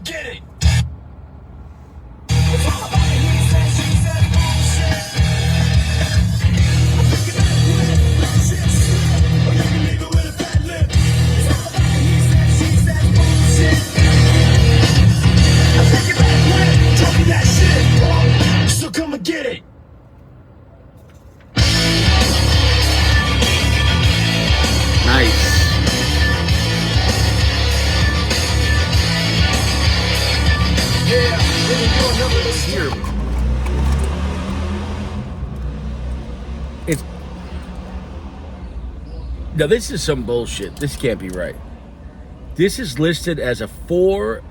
get it. So come and get it. Nice. Here. It's now. This is some bullshit. This can't be right. This is listed as a 4.5.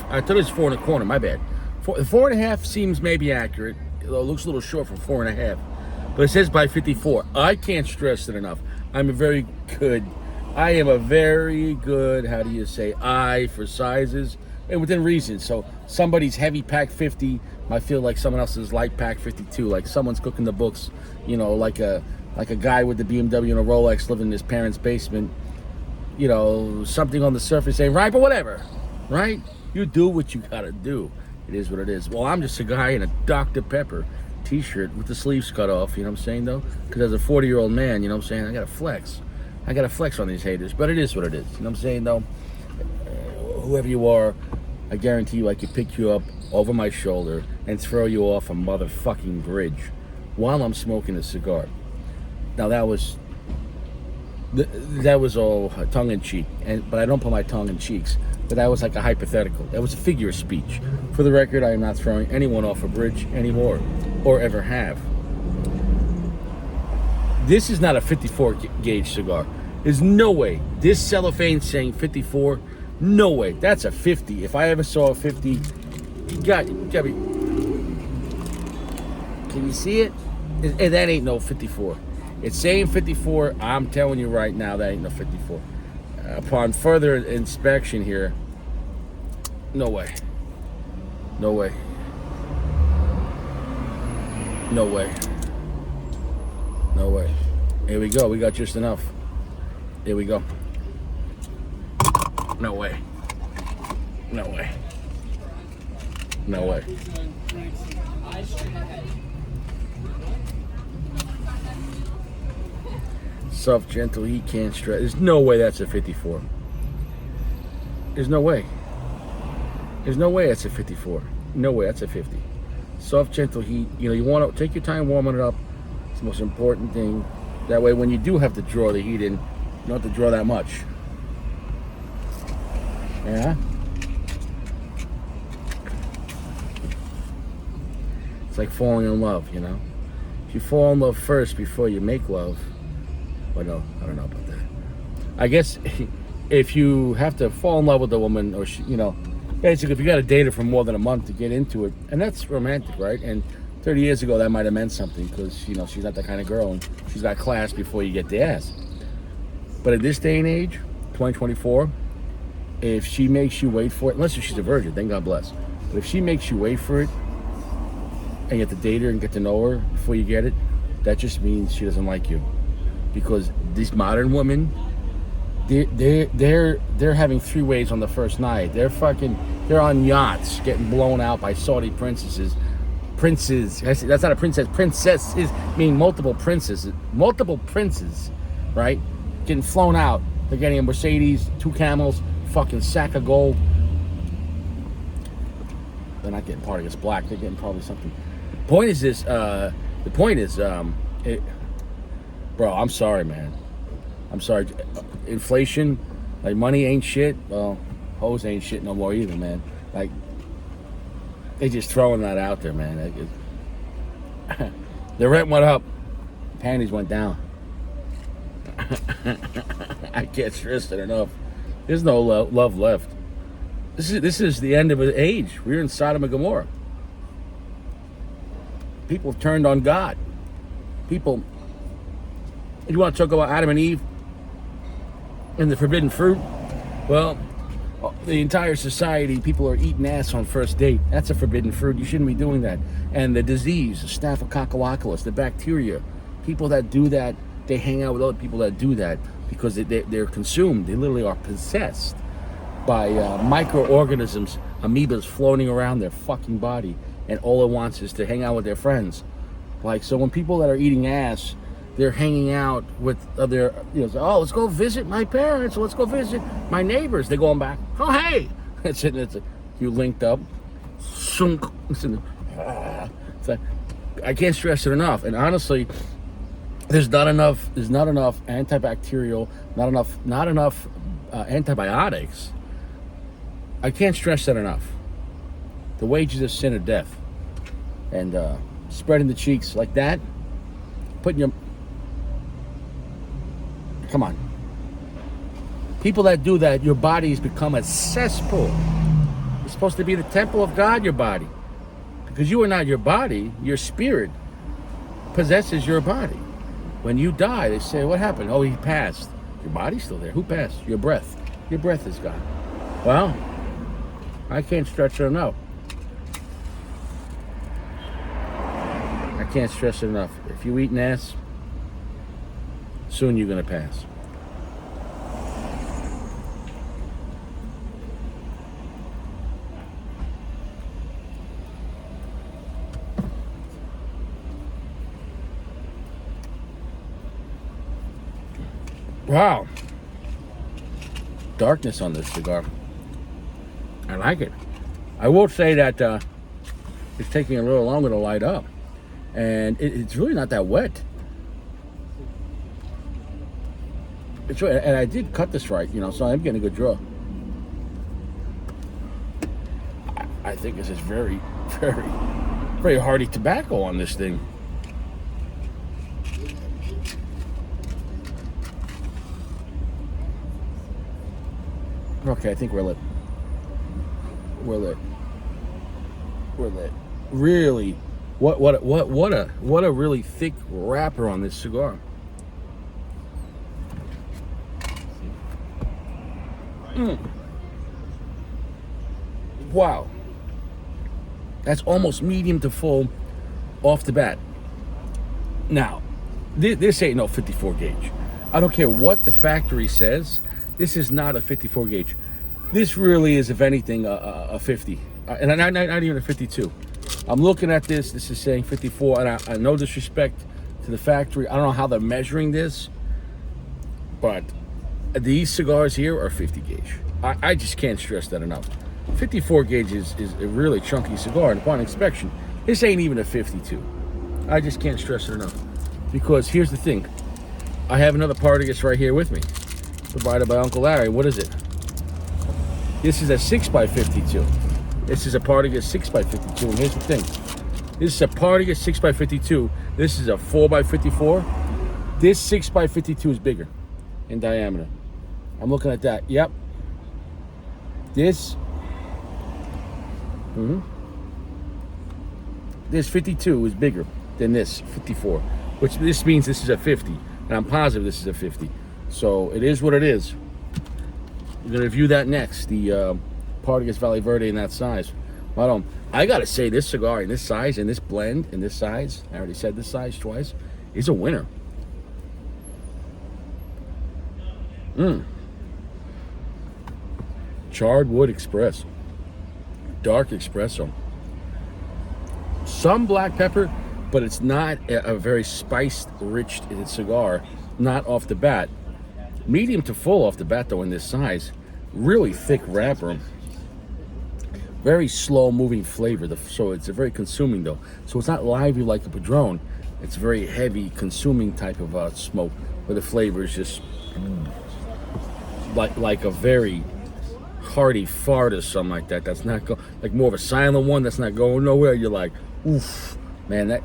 I thought it was 4.25. My bad. 4.5 seems maybe accurate. It looks a little short for 4.5, but it says by 54. I can't stress it enough. I am a very good. How do you say, eye for sizes and within reason. So somebody's heavy pack 50 might feel like someone else's light pack 52. Like someone's cooking the books. You know, like a guy with the BMW and a Rolex living in his parents' basement. You know, something on the surface ain't right, but whatever, right? You do what you gotta do. It is what it is. Well, I'm just a guy in a Dr. Pepper t-shirt with the sleeves cut off, you know what I'm saying, though? Because as a 40-year-old man, you know what I'm saying, I gotta flex on these haters, but it is what it is, you know what I'm saying, though? Whoever you are, I guarantee you I could pick you up over my shoulder and throw you off a motherfucking bridge while I'm smoking a cigar. Now, that was all tongue-in-cheek, but I don't put my tongue in cheeks. But that was like a hypothetical. That was a figure of speech. For the record, I am not throwing anyone off a bridge anymore, or ever have. This is not a 54 gauge cigar. There's no way. This cellophane saying 54, no way. That's a 50. If I ever saw a 50, you got me. Can you see it? And that ain't no 54. It's saying 54. I'm telling you right now, that ain't no 54. Upon further inspection here, no way. No way. No way. No way. Here we go. We got just enough. Here we go. No way. No way. No way. Soft, gentle, heat, can't stretch. There's no way that's a 54. There's no way. There's no way that's a 54. No way, that's a 50. Soft, gentle heat. You know, you want to take your time warming it up. It's the most important thing. That way, when you do have to draw the heat in, you don't have to draw that much. Yeah? It's like falling in love, you know? If you fall in love first before you make love, well, no, I don't know about that. I guess if you have to fall in love with a woman, or she, you know, basically if you got to date her for more than a month to get into it, and that's romantic, right? And 30 years ago that might have meant something, because, you know, she's not that kind of girl, and she's got class before you get the ass. But at this day and age, 2024, if she makes you wait for it, unless she's a virgin, then God bless. But if she makes you wait for it, and you have to date her and get to know her before you get it, that just means she doesn't like you. Because these modern women, they're having three ways on the first night. They're on yachts getting blown out by Saudi princesses. That's not a princess. Princesses mean multiple princes, right? Getting flown out. They're getting a Mercedes, 2 camels, fucking sack of gold. They're not getting Partagas Black. They're getting probably something. Point is this. Bro, I'm sorry, man. I'm sorry. Inflation, like money ain't shit. Well, hoes ain't shit no more either, man. Like, they just throwing that out there, man. The rent went up, panties went down. I can't stress it enough. There's no love left. This is the end of an age. We're in Sodom and Gomorrah. People have turned on God. People. You want to talk about Adam and Eve and the forbidden fruit? Well, the entire society, people are eating ass on first date. That's a forbidden fruit. You shouldn't be doing that. And the disease, Staphylococcus, the bacteria, people that do that, they hang out with other people that do that because they're consumed. They literally are possessed by microorganisms, amoebas floating around their fucking body, and all it wants is to hang out with their friends. Like, so when people that are eating ass, they're hanging out with other, oh, let's go visit my parents, let's go visit my neighbors. They're going back, oh, hey, you linked up. It's like, I can't stress it enough. And honestly, there's not enough antibacterial, not enough antibiotics. I can't stress that enough. The wages of sin are death. And spreading the cheeks like that, putting your, come on. People that do that, your body's become a cesspool. It's supposed to be the temple of God, your body. Because you are not your body, your spirit possesses your body. When you die, they say, what happened? Oh, he passed. Your body's still there. Who passed? Your breath. Your breath is gone. Well, I can't stretch it enough. I can't stress it enough. If you eat an ass, soon you're going to pass. Wow. Darkness on this cigar. I like it. I will say that it's taking a little longer to light up. And it's really not that wet. It's right, and I did cut this right, so I'm getting a good draw. I think this is very, very, very hearty tobacco on this thing. Okay, I think we're lit. We're lit. Really, what a really thick wrapper on this cigar. Wow. That's almost medium to full off the bat. Now, this ain't no 54 gauge. I don't care what the factory says. This is not a 54 gauge. This really is, if anything, a 50. And not even a 52. I'm looking at this. This is saying 54. And I no disrespect to the factory. I don't know how they're measuring this. But these cigars here are 50 gauge. I just can't stress that enough. 54 gauge is a really chunky cigar. And upon inspection, this ain't even a 52. I just can't stress it enough. Because here's the thing. I have another Partagas right here with me. Provided by Uncle Larry. What is it? This is a 6x52. This is a Partagas 6x52. And here's the thing. This is a Partagas 6x52. This is a 4x54. This 6x52 is bigger in diameter. I'm looking at that. Yep. This. This 52 is bigger than this 54. Which this means this is a 50. And I'm positive this is a 50. So it is what it is. We're gonna review that next. The Partagas Valley Verde in that size. But I gotta say, this cigar in this size, in this blend, in this size, I already said this size twice, is a winner. Charred wood express. Dark espresso. Some black pepper, but it's not a very spiced, rich cigar. Not off the bat. Medium to full off the bat, though, in this size. Really thick wrapper. Very slow moving flavor. So it's a very consuming, though. So it's not lively like a Padron. It's a very heavy consuming type of smoke, where the flavor is just like a very hearty fart or something like that. That's not like more of a silent one that's not going nowhere. You're like, oof, man,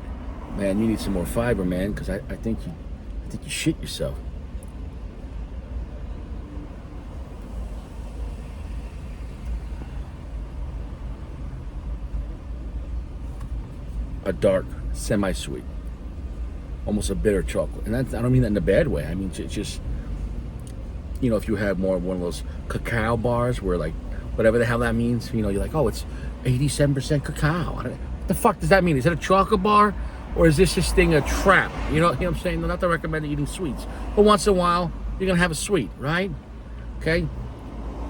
you need some more fiber, man, because I think you shit yourself. A dark, semi-sweet, almost a bitter chocolate, and I don't mean that in a bad way. I mean it's just, if you have more of one of those cacao bars where, like, whatever the hell that means, you're like, oh, it's 87% cacao. What the fuck does that mean? Is it a chocolate bar, or is this thing a trap? You know what I'm saying? Not to recommend eating sweets, but once in a while you're gonna have a sweet, right? Okay.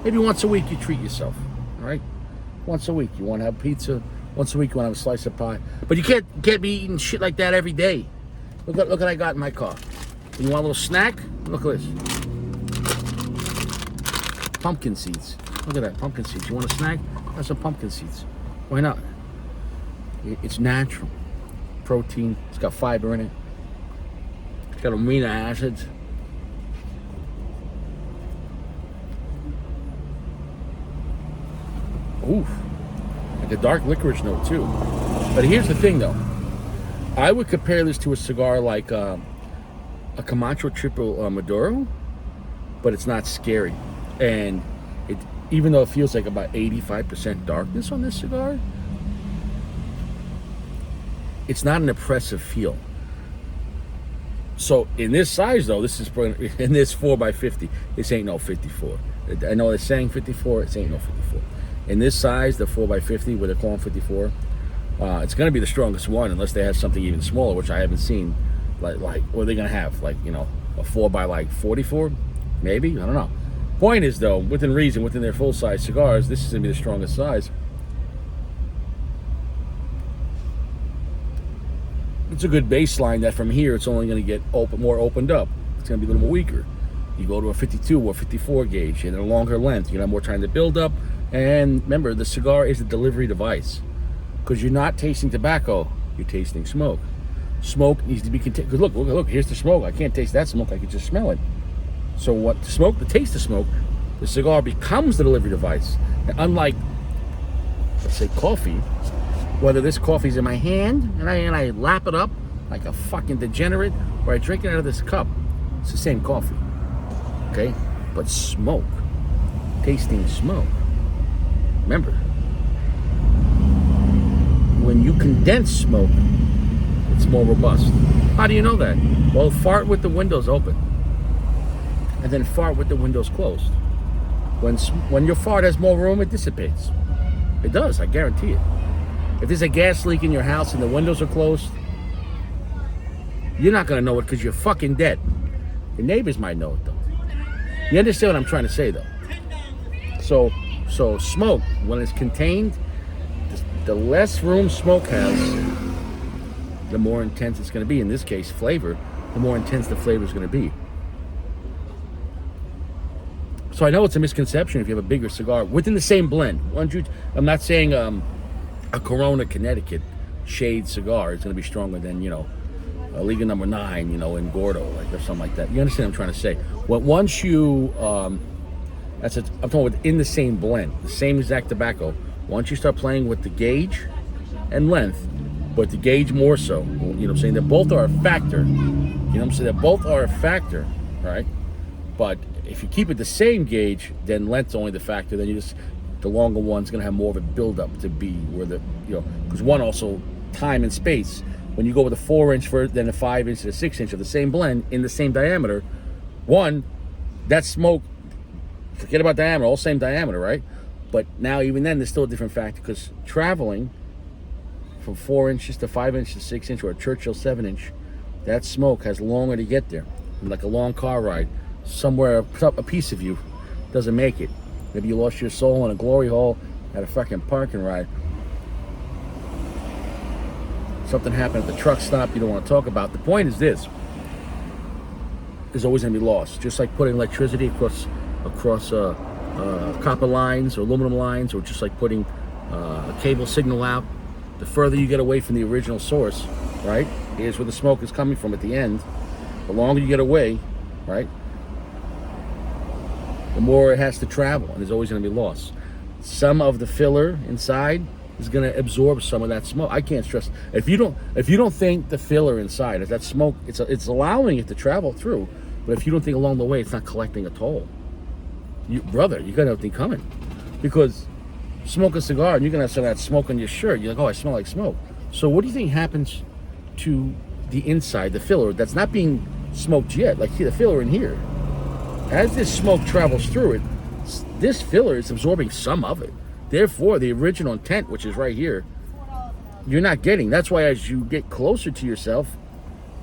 Maybe once a week you treat yourself, all right? Once a week you want to have pizza. Once a week you want to have a slice of pie. But you can't be eating shit like that every day. Look what I got in my car. You want a little snack? Look at this. Pumpkin seeds. Look at that, pumpkin seeds. You want a snack? Have some pumpkin seeds. Why not? It's natural. Protein. It's got fiber in it. It's got amino acids. Oof. Like a dark licorice note too. But here's the thing though. I would compare this to a cigar like a Camacho Triple Maduro, but it's not scary. And it, even though it feels like about 85% darkness on this cigar, it's not an oppressive feel. So in this size though, this is in this 4x50. This ain't no 54. I know they're saying 54. It ain't no 54. In this size, the 4x50, where they're calling 54, it's going to be the strongest one unless they have something even smaller, which I haven't seen. Like what are they going to have? Like, you know, a 4x44, maybe. I don't know. Point is though, within reason, within their full size cigars, this is going to be the strongest size. It's a good baseline that from here it's only going to get more opened up. It's going to be a little more weaker. You go to a 52 or 54 gauge and a longer length. You have more time to build up. And remember, the cigar is a delivery device because you're not tasting tobacco, you're tasting smoke. Smoke needs to be contained. Look, here's the smoke. I can't taste that smoke. I can just smell it. So what the smoke, the taste of smoke, the cigar becomes the delivery device. And unlike, let's say, coffee, whether this coffee's in my hand and I lap it up like a fucking degenerate, or I drink it out of this cup, it's the same coffee. Okay? But smoke, tasting smoke. Remember, when you condense smoke, it's more robust. How do you know that? Well, fart with the windows open, and then fart with the windows closed. When your fart has more room, it dissipates. It does, I guarantee it. If there's a gas leak in your house and the windows are closed, you're not going to know it because you're fucking dead. Your neighbors might know it, though. You understand what I'm trying to say, though? So smoke, when it's contained, the less room smoke has, the more intense it's going to be. In this case, flavor, the more intense the flavor is going to be. So I know it's a misconception if you have a bigger cigar within the same blend. I'm not saying a Corona Connecticut shade cigar is going to be stronger than, you know, a Liga Number 9, you know, in Gordo, like, or something like that. You understand what I'm trying to say? Well, once you, I'm talking within the same blend, the same exact tobacco. Once you start playing with the gauge and length, but the gauge more so, you know what I'm saying? They both are a factor. You know what I'm saying? They both are a factor, right? But if you keep it the same gauge, then length's only the factor. Then the longer one's going to have more of a build-up to be where the, you know, because one also, time and space. When you go with a 4-inch first, then a 5-inch to a 6-inch of the same blend in the same diameter, one, that smoke, forget about diameter, all same diameter, right? But now even then, there's still a different factor because traveling from 4 inches to 5 inches to 6 inch or a Churchill 7-inch, that smoke has longer to get there. Like a long car ride, somewhere a piece of you doesn't make it. Maybe you lost your soul in a glory hole at a fucking parking ride. Something happened at the truck stop you don't want to talk about. The point is this: there's always going to be loss. Just like putting electricity across copper lines or aluminum lines, or just like putting a cable signal out. The further you get away from the original source, right? Here's where the smoke is coming from at the end. The longer you get away, right, the more it has to travel, and there's always going to be loss. Some of the filler inside is going to absorb some of that smoke. I can't stress. If you don't think the filler inside, if that smoke, it's allowing it to travel through, but if you don't think along the way it's not collecting a toll, you got nothing coming. Because smoke a cigar and you're going to have some of that smoke on your shirt. You're like, oh, I smell like smoke. So what do you think happens to the inside, the filler that's not being smoked yet? Like, see the filler in here. As this smoke travels through it, this filler is absorbing some of it. Therefore, the original intent, which is right here, you're not getting. That's why as you get closer to yourself,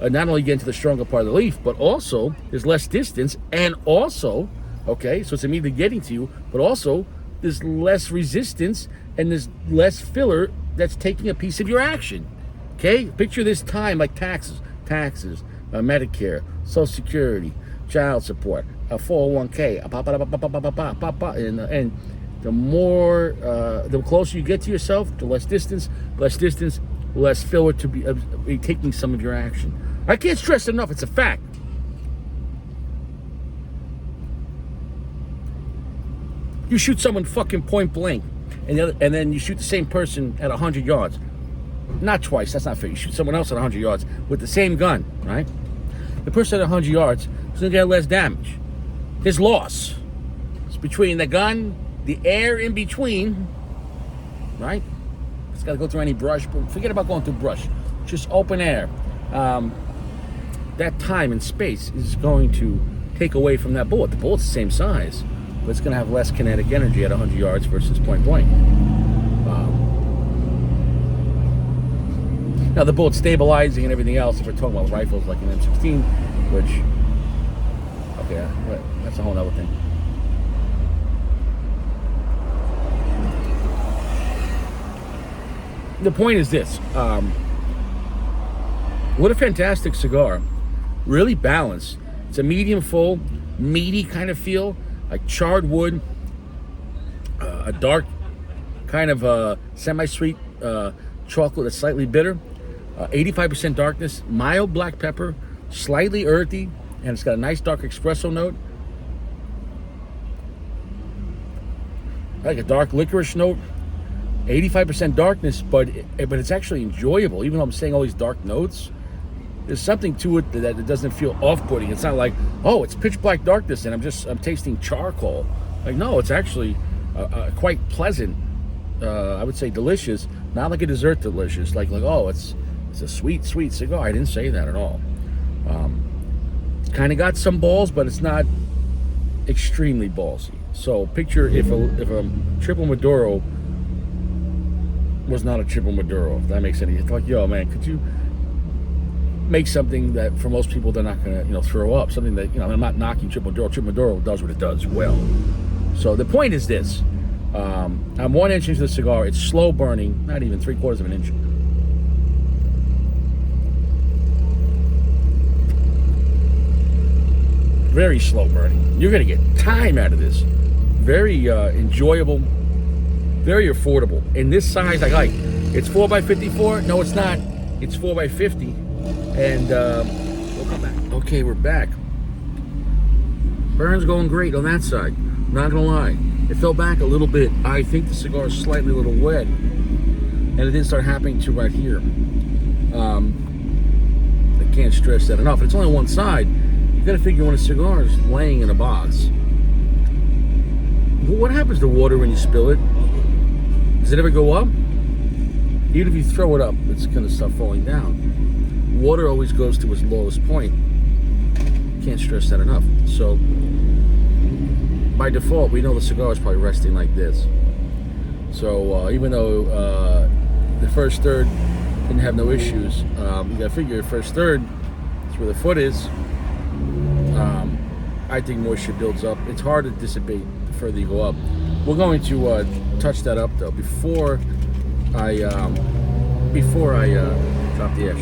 not only get into the stronger part of the leaf, but also there's less distance, and also Okay, so it's immediately getting to you, but also there's less resistance and there's less filler that's taking a piece of your action. Okay, picture this time like taxes, Medicare, Social Security, child support, a 401k, and the more, the closer you get to yourself, the less distance, less filler to be taking some of your action. I can't stress enough, it's a fact. You shoot someone fucking point blank, and then you shoot the same person at 100 yards. Not twice, that's not fair. You shoot someone else at 100 yards with the same gun, right? The person at 100 yards is going to get less damage. His loss is between the gun, the air in between, right? It's got to go through any brush. But forget about going through brush. Just open air. That time and space is going to take away from that bullet. The bullet's the same size, but it's going to have less kinetic energy at 100 yards versus point blank. Now the bullet stabilizing and everything else, if we're talking about rifles like an M16, which, okay, that's a whole other thing. The point is this, what a fantastic cigar. Really balanced. It's a medium full, meaty kind of feel, like charred wood, a dark kind of semi-sweet chocolate that's slightly bitter. 85% darkness, mild black pepper, slightly earthy, and it's got a nice dark espresso note. Like a dark licorice note. 85% darkness, but it's actually enjoyable. Even though I'm saying all these dark notes, there's something to it that it doesn't feel off-putting. It's not like, oh, it's pitch black darkness and I'm tasting charcoal. Like, no, it's actually quite pleasant. I would say delicious, not like a dessert delicious. Like oh, it's a sweet cigar. I didn't say that at all. Kind of got some balls, but it's not extremely ballsy. So picture if a triple Maduro was not a triple Maduro, if that makes any sense. Like, yo, man, could you make something that for most people they're not gonna throw up? Something that I'm not knocking triple Maduro. Triple Maduro does what it does well. So the point is this: I'm 1 inch into the cigar. It's slow burning, not even 3/4 of an inch. Very slow burning. You're gonna get time out of this. Very enjoyable, very affordable. In this size, I like. It's 4x54. No, it's not. It's 4x50. And we'll come back. Okay, we're back. Burn's going great on that side. Not gonna lie. It fell back a little bit. I think the cigar is slightly a little wet, and it didn't start happening to right here. I can't stress that enough. It's only one side. You gotta figure when a cigar is laying in a box, what happens to water when you spill it? Does it ever go up? Even if you throw it up, it's gonna start falling down. Water always goes to its lowest point. Can't stress that enough. So by default, we know the cigar is probably resting like this. So even though the first third didn't have no issues, you gotta figure first third is where the foot is. I think moisture builds up. It's hard to dissipate the further you go up. We're going to touch that up though before I drop the ash.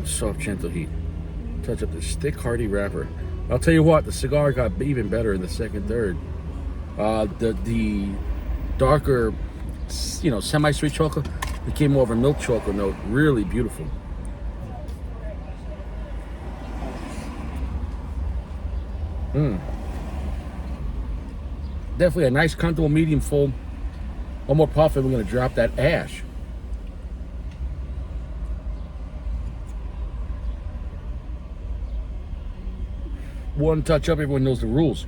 Soft, gentle heat. Touch up this thick, hearty wrapper. I'll tell you what, the cigar got even better in the second third. The darker, semi-sweet chocolate became more of a milk chocolate note. Really beautiful. Definitely a nice, comfortable, medium full. One more puff and we're going to drop that ash. One touch up, everyone knows the rules.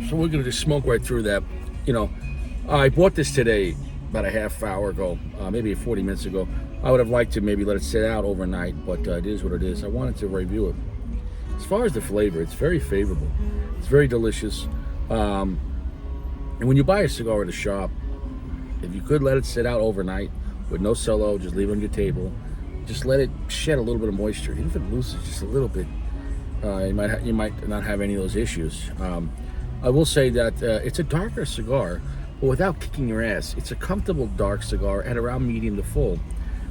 So we're gonna just smoke right through that. I bought this today about a half hour ago, maybe 40 minutes ago. I would have liked to maybe let it sit out overnight, but it is what it is. I wanted to review it. As far as the flavor, it's very favorable. It's very delicious. And when you buy a cigar at a shop, if you could let it sit out overnight with no solo, just leave it on your table. Just let it shed a little bit of moisture. Even if it loses just a little bit, you might not have any of those issues. I will say that it's a darker cigar, but without kicking your ass. It's a comfortable dark cigar at around medium to full.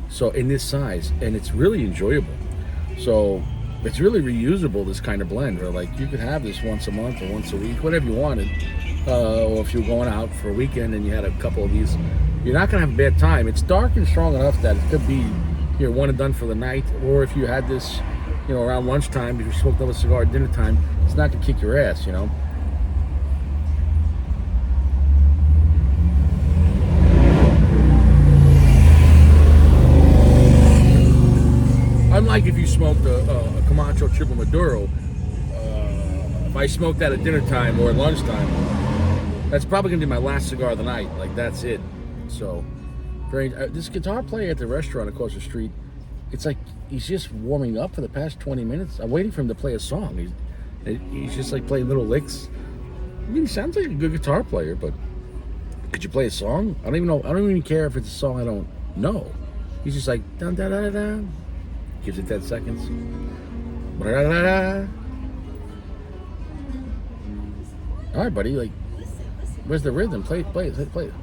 So in this size, and it's really enjoyable. So it's really reusable, this kind of blend. Or like you could have this once a month or once a week, whatever you wanted. Or if you're going out for a weekend and you had a couple of these, you're not gonna have a bad time. It's dark and strong enough that it could be one and done for the night. Or if you had this, around lunchtime, if you smoked another cigar at dinner time, it's not gonna kick your ass, Unlike if you smoked a Camacho Triple Maduro, if I smoked that at dinner time or at lunchtime, that's probably gonna be my last cigar of the night. Like that's it. So, this guitar player at the restaurant across the street, it's like he's just warming up for the past 20 minutes. I'm waiting for him to play a song. He's just like playing little licks. I mean, he sounds like a good guitar player, but could you play a song? I don't even know. I don't even care if it's a song I don't know. He's just like dun dun dun dun. Gives it 10 seconds. All right, buddy. Like, where's the rhythm? Play it.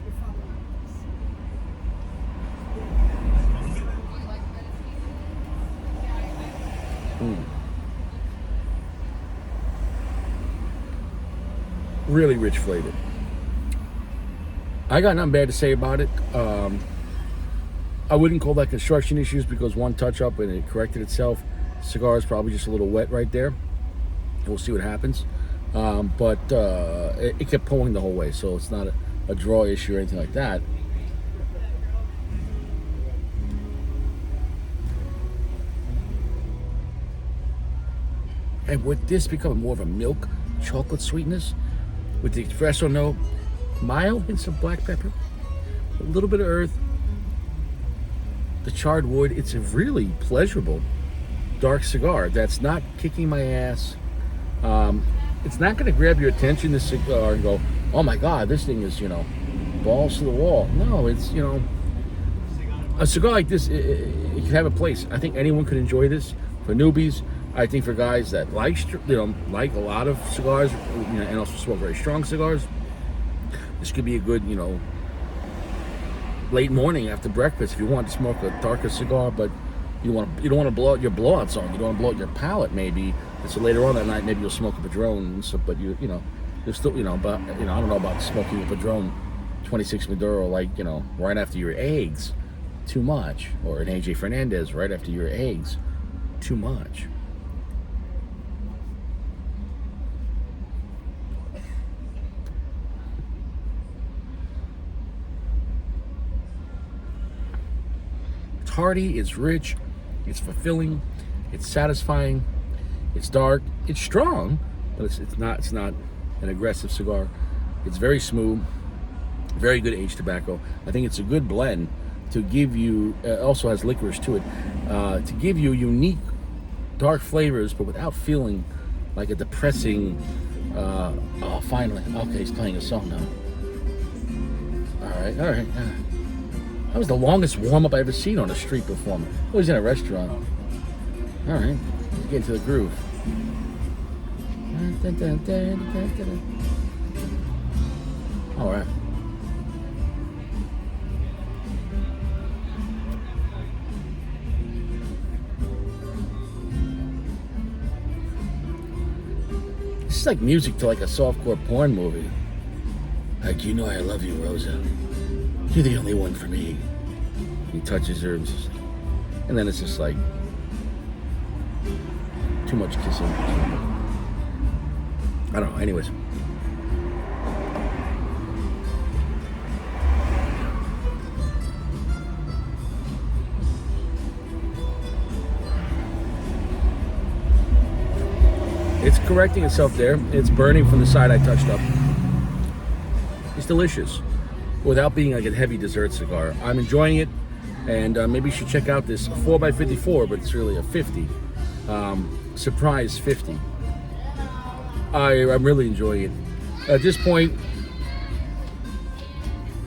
Really rich flavor. I got nothing bad to say about it. I wouldn't call that construction issues because one touch up and it corrected itself. Cigar is probably just a little wet right there. We'll see what happens. But it kept pulling the whole way, so it's not a draw issue or anything like that. And with this becoming more of a milk chocolate sweetness, with the espresso note, mild hints of black pepper, a little bit of earth, the charred wood. It's a really pleasurable dark cigar that's not kicking my ass. It's not going to grab your attention, this cigar, and go, oh my god, this thing is balls to the wall. No, it's a cigar like this, it can have a place. I think anyone could enjoy this. For newbies, I think for guys that like a lot of cigars, and also smoke very strong cigars, this could be a good late morning after breakfast if you want to smoke a darker cigar, but you don't want to blow out your blowout zone. You don't want to blow out your palate maybe. And so later on that night maybe you'll smoke a Padron and so, but you're still but I don't know about smoking a Padron 26 Maduro right after your eggs, too much, or an AJ Fernandez right after your eggs, too much. Hearty, it's rich, it's fulfilling, it's satisfying, it's dark, it's strong, but it's not an aggressive cigar. It's very smooth, very good aged tobacco. I think it's a good blend to give you, also has licorice to it, to give you unique dark flavors, but without feeling like a depressing, oh finally, okay, he's playing a song now. All right. That was the longest warm-up I ever seen on a street performer. I was in a restaurant. All right, let's get into the groove. All right. This is like music to like a softcore porn movie. Like, I love you, Rosa. You're the only one for me. He touches her, and then it's just like too much kissing. I don't know. Anyways, it's correcting itself there. It's burning from the side I touched up. It's delicious. without being like a heavy dessert cigar. I'm enjoying it, and maybe you should check out this 4x54, but it's really a 50. Surprise 50. I'm really enjoying it. At this point,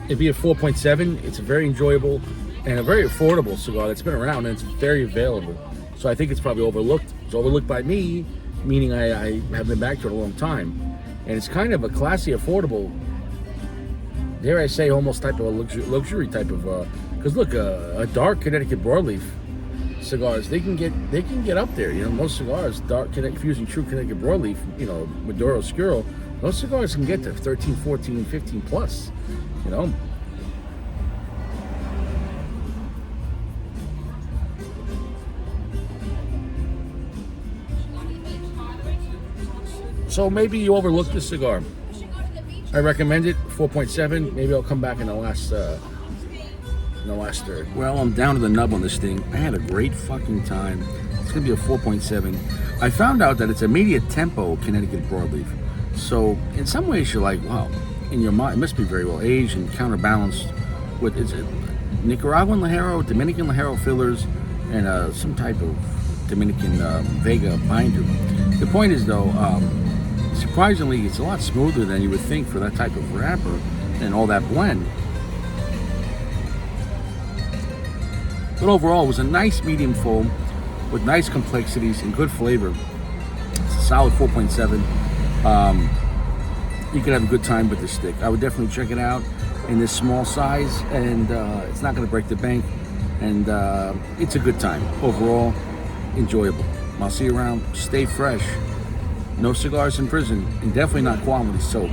it'd be a 4.7. It's a very enjoyable and a very affordable cigar that's been around, and it's very available. So I think it's probably overlooked. It's overlooked by me, meaning I have been back to it a long time. And it's kind of a classy, affordable, dare I say, almost type of a luxury type of, because look, a dark Connecticut broadleaf cigars, they can get up there. You know, most cigars, dark fusing true Connecticut broadleaf, you know, Maduro Oscuro, those cigars can get to 13, 14, 15 plus, you know. So maybe you overlooked this cigar. I recommend it, 4.7. Maybe I'll come back in the last third. Well, I'm down to the nub on this thing. I had a great fucking time. It's gonna be a 4.7. I found out that it's a media tempo Connecticut broadleaf. So in some ways you're like, wow, in your mind, it must be very well aged and counterbalanced with Nicaraguan Ligero, Dominican Ligero fillers, and some type of Dominican Vega binder. The point is though, surprisingly, it's a lot smoother than you would think for that type of wrapper and all that blend. But overall, it was a nice medium foam with nice complexities and good flavor. It's a solid 4.7. You could have a good time with this stick. I would definitely check it out in this small size, and it's not going to break the bank, and it's a good time. Overall, enjoyable. I'll see you around. Stay fresh. No cigars in prison, and definitely not quality soap.